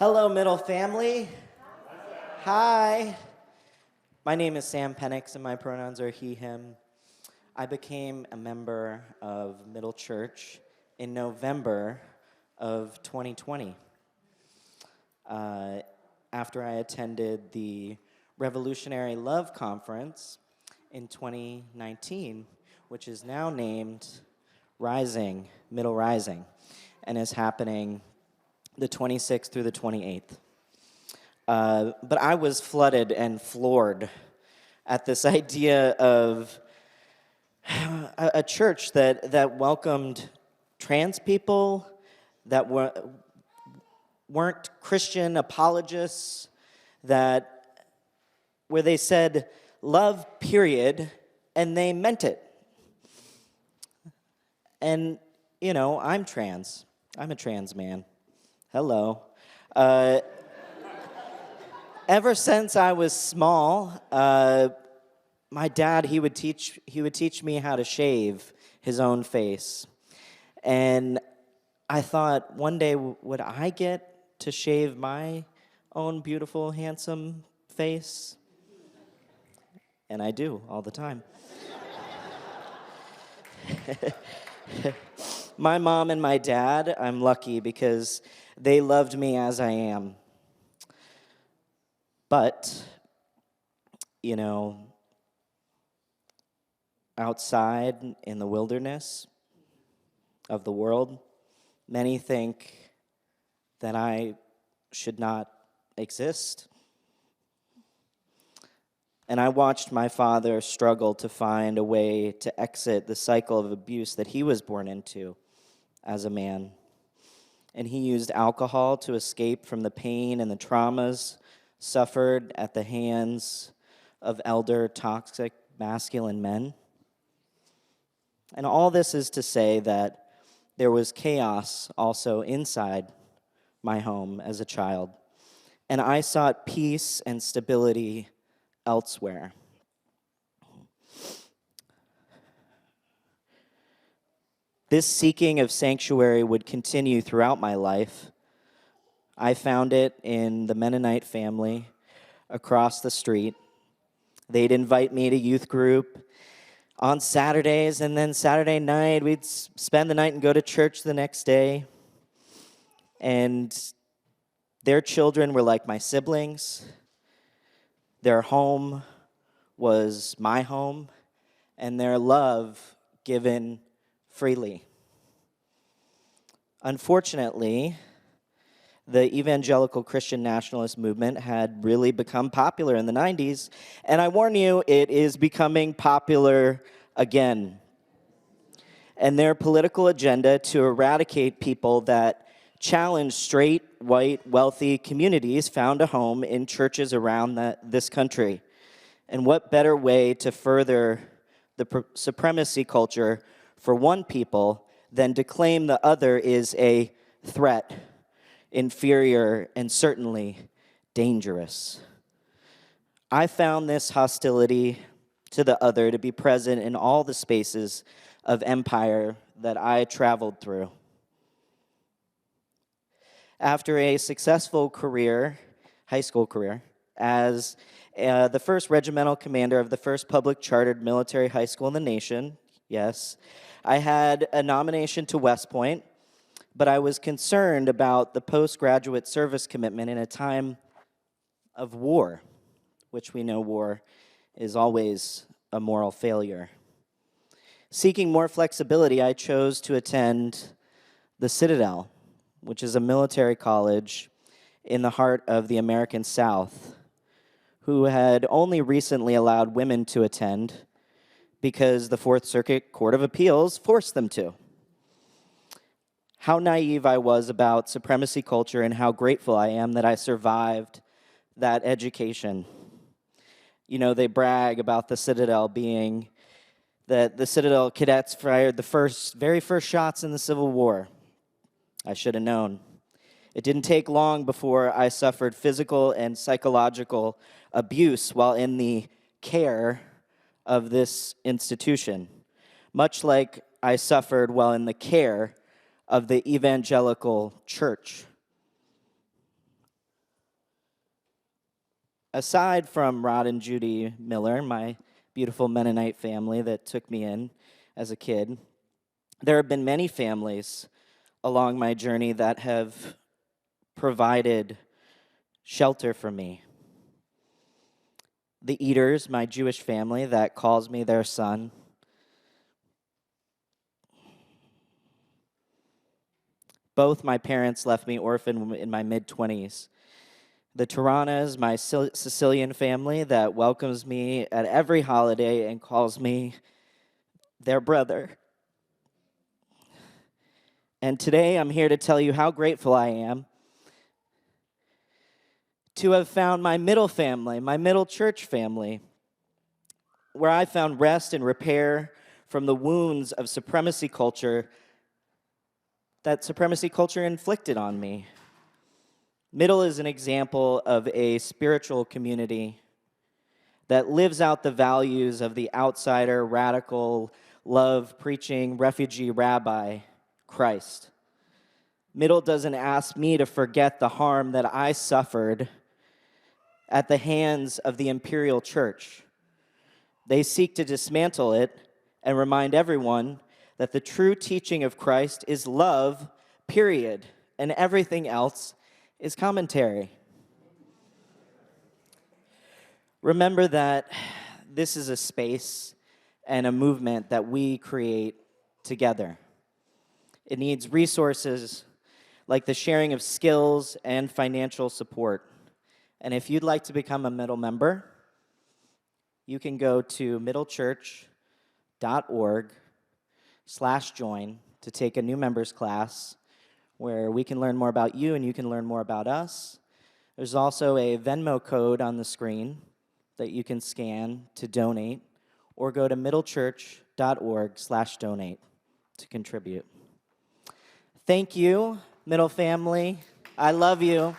Hello, Middle family. Hi. My name is Sam Penix, and my pronouns are he, him. I became a member of Middle Church in November of 2020 after I attended the Revolutionary Love Conference in 2019, which is now named Middle Rising, and is happening the 26th through the 28th. But I was flooded and floored at this idea of a church that welcomed trans people, that weren't Christian apologists, where they said love, period, and they meant it. And, I'm trans. I'm a trans man. Hello. Ever since I was small, my dad, he would teach me how to shave his own face. And I thought, one day, would I get to shave my own beautiful, handsome face? And I do, all the time. My mom and my dad, I'm lucky because they loved me as I am. But, outside in the wilderness of the world, many think that I should not exist. And I watched my father struggle to find a way to exit the cycle of abuse that he was born into as a man. And he used alcohol to escape from the pain and the traumas suffered at the hands of elder, toxic, masculine men. And all this is to say that there was chaos also inside my home as a child. And I sought peace and stability elsewhere. This seeking of sanctuary would continue throughout my life. I found it in the Mennonite family across the street. They'd invite me to youth group on Saturdays, and then Saturday night, we'd spend the night and go to church the next day. And their children were like my siblings. Their home was my home, and their love given freely. Unfortunately, the evangelical Christian nationalist movement had really become popular in the 90s, and I warn you, it is becoming popular again. And their political agenda to eradicate people that challenge straight, white, wealthy communities found a home in churches around this country. And what better way to further the supremacy culture for one people than to claim the other is a threat, inferior, and certainly dangerous. I found this hostility to the other to be present in all the spaces of empire that I traveled through. After a successful high school career, as the first regimental commander of the first public chartered military high school in the nation, yes, I had a nomination to West Point, but I was concerned about the postgraduate service commitment in a time of war, which we know war is always a moral failure. Seeking more flexibility, I chose to attend the Citadel, which is a military college in the heart of the American South, who had only recently allowed women to attend because the Fourth Circuit Court of Appeals forced them to. How naive I was about supremacy culture and how grateful I am that I survived that education. They brag about the Citadel being that the Citadel cadets fired the very first shots in the Civil War. I should have known. It didn't take long before I suffered physical and psychological abuse while in the care of this institution, much like I suffered while in the care of the evangelical church. Aside from Rod and Judy Miller, my beautiful Mennonite family that took me in as a kid, there have been many families along my journey that have provided shelter for me. The Eaters, my Jewish family that calls me their son. Both my parents left me orphaned in my mid-20s. The Tiranas, my Sicilian family that welcomes me at every holiday and calls me their brother. And today I'm here to tell you how grateful I am to have found my middle family, my middle church family, where I found rest and repair from the wounds of supremacy culture that supremacy culture inflicted on me. Middle is an example of a spiritual community that lives out the values of the outsider, radical, love-preaching, refugee rabbi, Christ. Middle doesn't ask me to forget the harm that I suffered at the hands of the imperial church. They seek to dismantle it and remind everyone that the true teaching of Christ is love, period, and everything else is commentary. Remember that this is a space and a movement that we create together. It needs resources like the sharing of skills and financial support. And if you'd like to become a middle member, you can go to middlechurch.org/join to take a new members class where we can learn more about you and you can learn more about us. There's also a Venmo code on the screen that you can scan to donate, or go to middlechurch.org/donate to contribute. Thank you, Middle family. I love you.